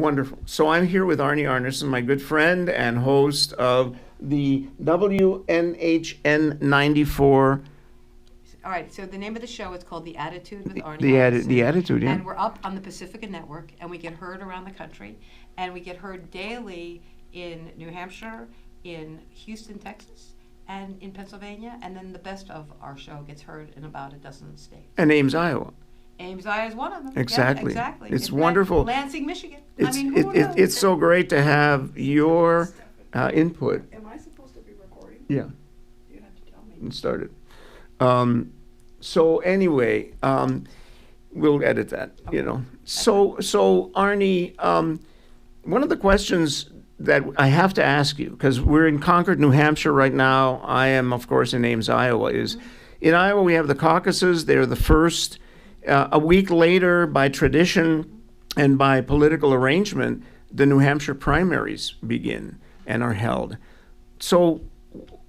Wonderful. So I'm here with Arnie Arnesen, my good friend and host of the WNHN 94. All right, so the name of the show is called The Attitude with Arnie The Arnesen. Attitude, yeah. And we're up on the Pacifica Network, and we get heard around the country, and we get heard daily in New Hampshire, in Houston, Texas, and in Pennsylvania, and then the best of our show gets heard in about a dozen states. And Ames, Iowa. Ames, Iowa is one of them. Exactly. Yeah, exactly. It's wonderful. Lansing, Michigan. It's, I mean, who knows? it's so great to have your input. Am I supposed to be recording? Yeah, You have to tell me. and started. So anyway, we'll edit that, you know. So Arnie, one of the questions that I have to ask you, because we're in Concord, New Hampshire right now. I am, of course, in Ames, Iowa. Is in Iowa we have the caucuses. They're the first. A week later, by tradition and by political arrangement, the New Hampshire primaries begin and are held. So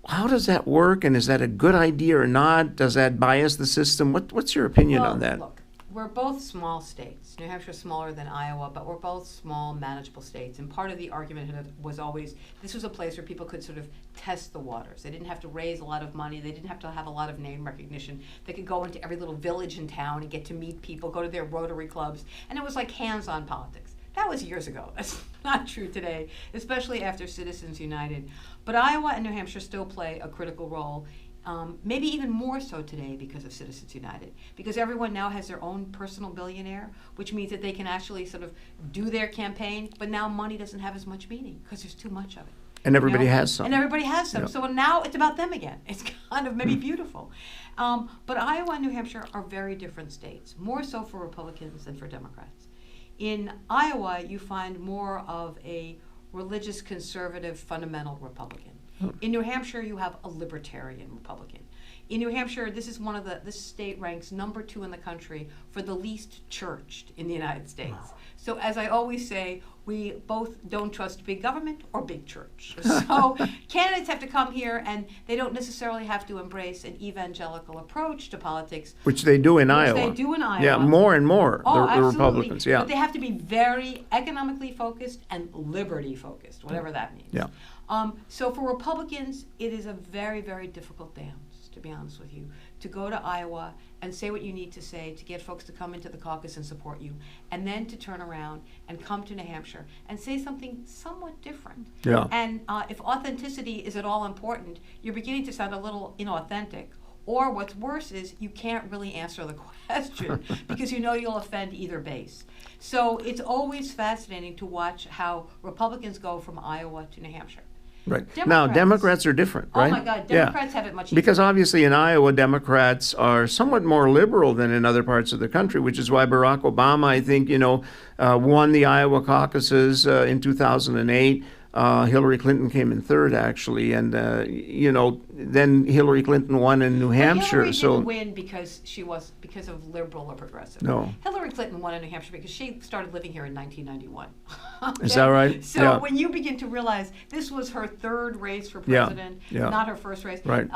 how does that work, and is that a good idea or not? Does that bias the system? What's your opinion on that? Look, we're both small states. New Hampshire's smaller than Iowa, but we're both small, manageable states. And part of the argument was always this was a place where people could sort of test the waters. They didn't have to raise a lot of money. They didn't have to have a lot of name recognition. They could go into every little village in town and get to meet people, go to their Rotary clubs. And it was like hands-on politics. That was years ago. That's not true today, especially after Citizens United. But Iowa and New Hampshire still play a critical role, maybe even more so today because of Citizens United. Because everyone now has their own personal billionaire, which means that they can actually sort of do their campaign, but now money doesn't have as much meaning because there's too much of it. And everybody has some. And everybody has some. Yeah. So now it's about them again. It's kind of maybe beautiful. But Iowa and New Hampshire are very different states, more so for Republicans than for Democrats. In Iowa, you find more of a religious, conservative, fundamental Republican. In New Hampshire, you have a libertarian Republican. In New Hampshire, this state ranks number 2 in the country for the least churched in the United States. Wow. So as I always say, we both don't trust big government or big church. So candidates have to come here, and they don't necessarily have to embrace an evangelical approach to politics. Which they do in Iowa. They do in Iowa. Yeah, more and more, the absolutely. Republicans, yeah. But they have to be very economically focused and liberty focused, whatever that means. Yeah. So for Republicans, it is a very, very difficult dance, to be honest with you, to go to Iowa and say what you need to say to get folks to come into the caucus and support you, and then to turn around and come to New Hampshire and say something somewhat different. Yeah. And if authenticity is at all important, you're beginning to sound a little inauthentic. Or what's worse is you can't really answer the question because you know you'll offend either base. So it's always fascinating to watch how Republicans go from Iowa to New Hampshire. Right. Now, Democrats are different, right? Oh, my God. Democrats have it much easier. Because obviously in Iowa, Democrats are somewhat more liberal than in other parts of the country, which is why Barack Obama, I think, won the Iowa caucuses in 2008. Hillary Clinton came in third, actually, and then Hillary Clinton won in New Hampshire. Hillary didn't win because of liberal or progressive. No. Hillary Clinton won in New Hampshire because she started living here in 1991. Okay? Is that right? So yeah. when you begin to realize this was her third race for president, not her first race. Right.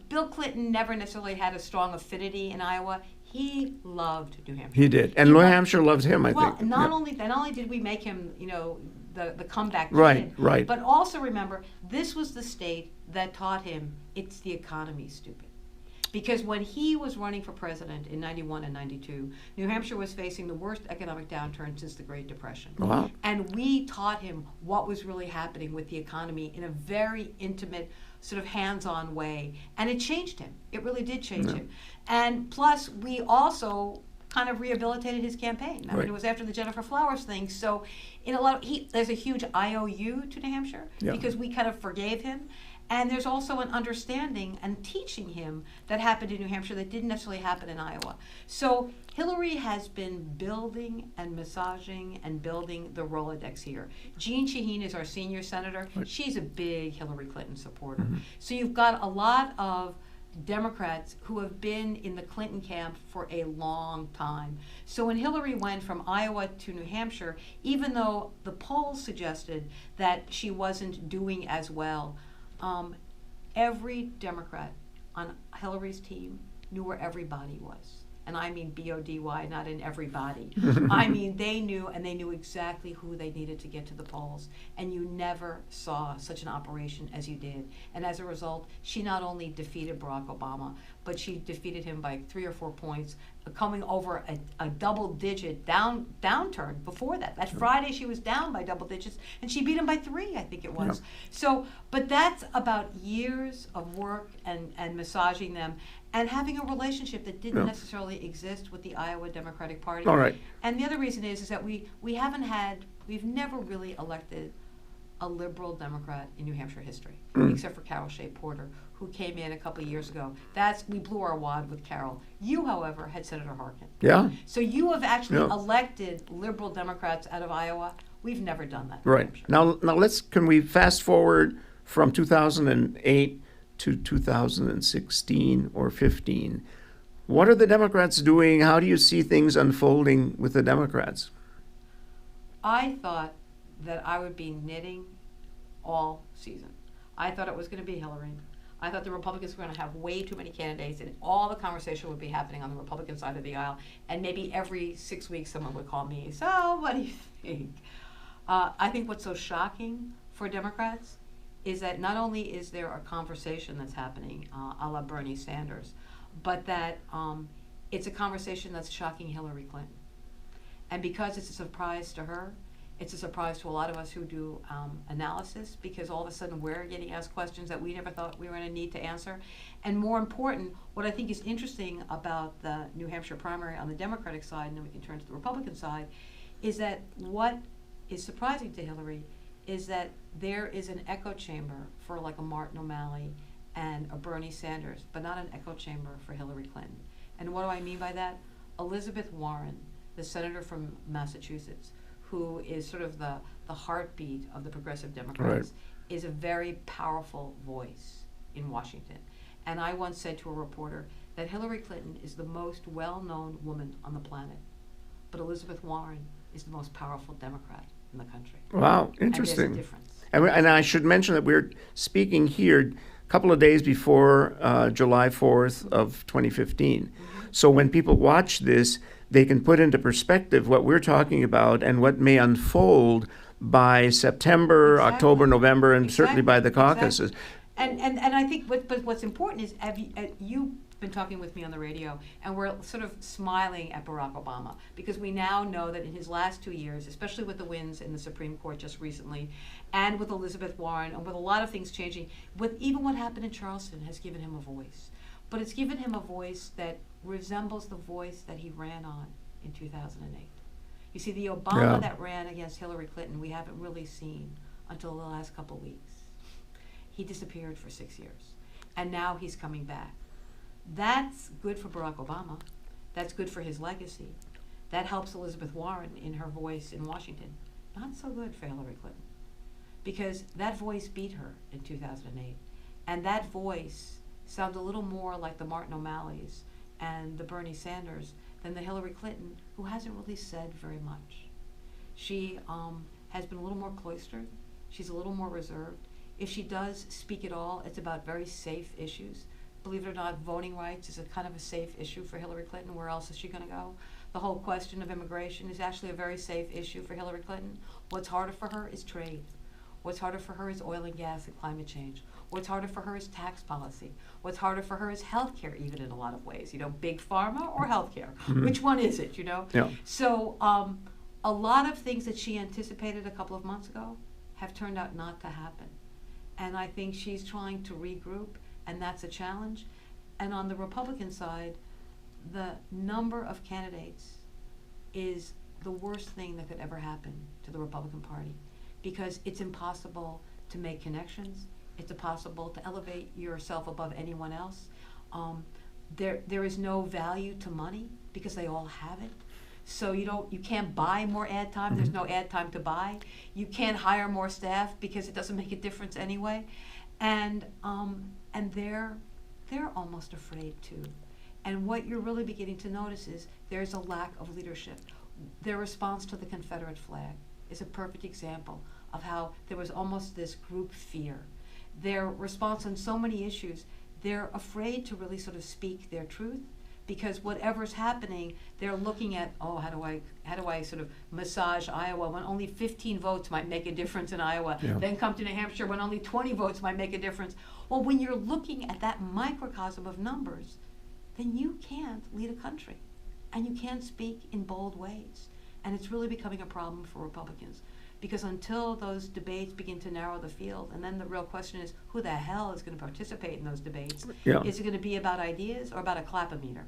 Bill Clinton never necessarily had a strong affinity in Iowa. He loved New Hampshire. He did, and New Hampshire loved him, I think. Well, not only did we make him, the comeback right, kid, right. but also remember, this was the state that taught him it's the economy, stupid. Because when he was running for president in 91 and 92, New Hampshire was facing the worst economic downturn since the Great Depression. Wow. And we taught him what was really happening with the economy in a very intimate, sort of hands-on way. And it changed him. It really did change him. And plus, we also kind of rehabilitated his campaign. I mean, it was after the Jennifer Flowers thing. So in a lot of, there's a huge IOU to New Hampshire because we kind of forgave him. And there's also an understanding and teaching him that happened in New Hampshire that didn't necessarily happen in Iowa. So Hillary has been building and massaging and building the Rolodex here. Jean Shaheen is our senior senator. Right. She's a big Hillary Clinton supporter. Mm-hmm. So you've got a lot of Democrats who have been in the Clinton camp for a long time. So when Hillary went from Iowa to New Hampshire, even though the polls suggested that she wasn't doing as well, every Democrat on Hillary's team knew where everybody was. and I mean B-O-D-Y, not in everybody. I mean, they knew, and they knew exactly who they needed to get to the polls. And you never saw such an operation as you did. And as a result, she not only defeated Barack Obama, but she defeated him by 3 or 4 points, coming over a double-digit downturn before that. That Friday, she was down by double digits, and she beat him by 3, I think it was. Yep. So, but that's about years of work and massaging them, and having a relationship that didn't Yeah. necessarily exist with the Iowa Democratic Party. All right. And the other reason is that we've never really elected a liberal Democrat in New Hampshire history, except for Carol Shea Porter, who came in a couple of years ago. We blew our wad with Carol. You, however, had Senator Harkin. Yeah. So you have actually Yeah. elected liberal Democrats out of Iowa. We've never done that. in New Right. Hampshire. Now can we fast forward from 2008 to 2016 or 15? What are the Democrats doing? How do you see things unfolding with the Democrats? I thought that I would be knitting all season. I thought it was going to be Hillary. I thought the Republicans were going to have way too many candidates, and all the conversation would be happening on the Republican side of the aisle. And maybe every 6 weeks, someone would call me. So, what do you think? I think what's so shocking for Democrats is that not only is there a conversation that's happening, a la Bernie Sanders, but that it's a conversation that's shocking Hillary Clinton. And because it's a surprise to her, it's a surprise to a lot of us who do analysis, because all of a sudden we're getting asked questions that we never thought we were going to need to answer. And more important, what I think is interesting about the New Hampshire primary on the Democratic side, and then we can turn to the Republican side, is that what is surprising to Hillary is that there is an echo chamber for like a Martin O'Malley and a Bernie Sanders, but not an echo chamber for Hillary Clinton. And what do I mean by that? Elizabeth Warren, the senator from Massachusetts, who is sort of the heartbeat of the progressive Democrats, is a very powerful voice in Washington. And I once said to a reporter that Hillary Clinton is the most well-known woman on the planet, but Elizabeth Warren is the most powerful Democrat in the country. Wow, And there's a interesting. difference. And I should mention that we're speaking here a couple of days before July 4th of 2015. So when people watch this, they can put into perspective what we're talking about and what may unfold by September, Exactly. October, November, and certainly by the Exactly. caucuses. And I think what's important is you've been talking with me on the radio, and we're sort of smiling at Barack Obama, because we now know that in his last 2 years, especially with the wins in the Supreme Court just recently, and with Elizabeth Warren, and with a lot of things changing, with even what happened in Charleston has given him a voice. But it's given him a voice that resembles the voice that he ran on in 2008. You see, the Obama that ran against Hillary Clinton, we haven't really seen until the last couple of weeks. He disappeared for 6 years, and now he's coming back. That's good for Barack Obama. That's good for his legacy. That helps Elizabeth Warren in her voice in Washington. Not so good for Hillary Clinton, because that voice beat her in 2008, and that voice sounds a little more like the Martin O'Malleys and the Bernie Sanders than the Hillary Clinton, who hasn't really said very much. She has been a little more cloistered. She's a little more reserved. If she does speak at all, it's about very safe issues. Believe it or not, voting rights is a kind of a safe issue for Hillary Clinton. Where else is she going to go? The whole question of immigration is actually a very safe issue for Hillary Clinton. What's harder for her is trade. What's harder for her is oil and gas and climate change. What's harder for her is tax policy. What's harder for her is healthcare, even in a lot of ways. Big pharma or healthcare? Which one is it, Yeah. So a lot of things that she anticipated a couple of months ago have turned out not to happen. And I think she's trying to regroup, and that's a challenge. And on the Republican side, the number of candidates is the worst thing that could ever happen to the Republican Party, because it's impossible to make connections. It's impossible to elevate yourself above anyone else. There is no value to money because they all have it. So you can't buy more ad time. There's no ad time to buy. You can't hire more staff because it doesn't make a difference anyway. And they're almost afraid too. And what you're really beginning to notice is there's a lack of leadership. Their response to the Confederate flag is a perfect example of how there was almost this group fear. Their response on so many issues, they're afraid to really sort of speak their truth because whatever's happening, they're looking at, oh, how do I sort of massage Iowa when only 15 votes might make a difference in Iowa, Yeah. then come to New Hampshire when only 20 votes might make a difference. Well, when you're looking at that microcosm of numbers, then you can't lead a country, and you can't speak in bold ways. And it's really becoming a problem for Republicans, because until those debates begin to narrow the field, and then the real question is, who the hell is going to participate in those debates? Yeah. Is it going to be about ideas or about a clap-o-meter?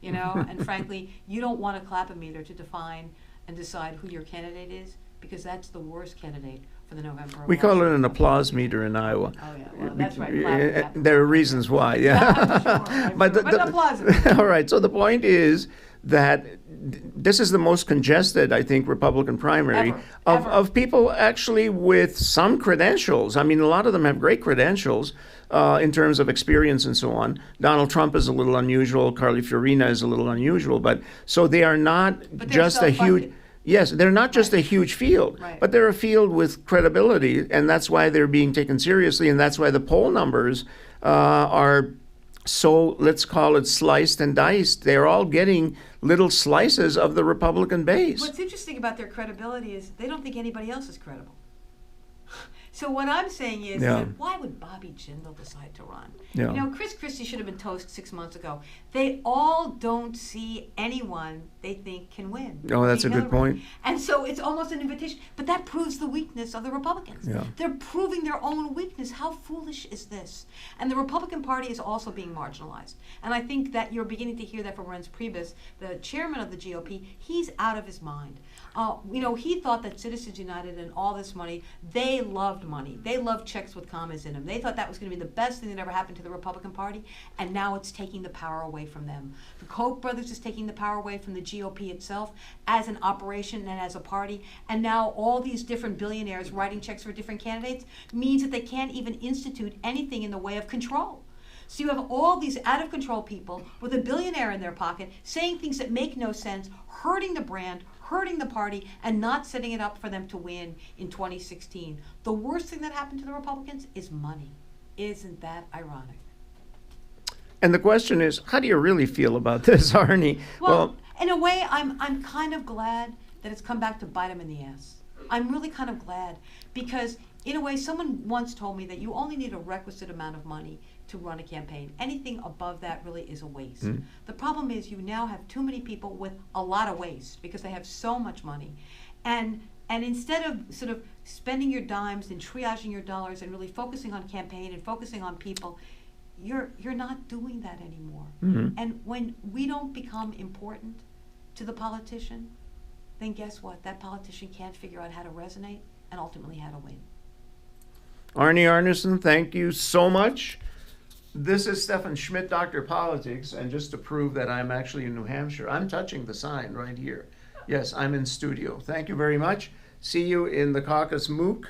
You know, and frankly, you don't want a clap-o-meter to define and decide who your candidate is, because that's the worst candidate for the November We call it election. an applause meter in Iowa. Oh, yeah, well, that's right. Clap, clap. There are reasons why, yeah. Sure, But applause. all right, so the point is that this is the most congested, I think, Republican primary Ever. of people actually with some credentials. I mean, a lot of them have great credentials in terms of experience and so on. Donald Trump is a little unusual. Carly Fiorina is a little unusual. But so they are not But they're just a huge... self-funded. Yes, they're not just Right. a huge field, Right. but they're a field with credibility, and that's why they're being taken seriously, and that's why the poll numbers are so, let's call it sliced and diced. They're all getting little slices of the Republican base. What's interesting about their credibility is they don't think anybody else is credible. So what I'm saying is, Yeah. that why would Bobby Jindal decide to run? Yeah. You know, Chris Christie should have been toast 6 months ago. They all don't see anyone they think can win. Oh, that's a Beat good Hillary. point. And so it's almost an invitation. But that proves the weakness of the Republicans. Yeah. They're proving their own weakness. How foolish is this? And the Republican Party is also being marginalized. And I think that you're beginning to hear that from Reince Priebus, the chairman of the GOP. He's out of his mind. You know, he thought that Citizens United and all this money, they loved money. They loved checks with commas in them. They thought that was going to be the best thing that ever happened to the Republican Party, and now it's taking the power away from them. The Koch brothers is taking the power away from the GOP itself as an operation and as a party, and now all these different billionaires writing checks for different candidates means that they can't even institute anything in the way of control. So you have all these out-of-control people with a billionaire in their pocket saying things that make no sense, hurting the brand, hurting the party, and not setting it up for them to win in 2016. The worst thing that happened to the Republicans is money. Isn't that ironic? And the question is, how do you really feel about this, Arnie? Well, in a way, I'm kind of glad that it's come back to bite them in the ass. I'm really kind of glad because, in a way, someone once told me that you only need a requisite amount of money to run a campaign. Anything above that really is a waste. The problem is you now have too many people with a lot of waste because they have so much money. And instead of sort of spending your dimes and triaging your dollars and really focusing on campaign and focusing on people, you're not doing that anymore. And when we don't become important to the politician, then guess what? That politician can't figure out how to resonate and ultimately how to win. Arnie Arnesen, thank you so much. This is Steffen Schmidt, Dr. Politics, and just to prove that I'm actually in New Hampshire, I'm touching the sign right here. Yes, I'm in studio. Thank you very much. See you in the caucus MOOC.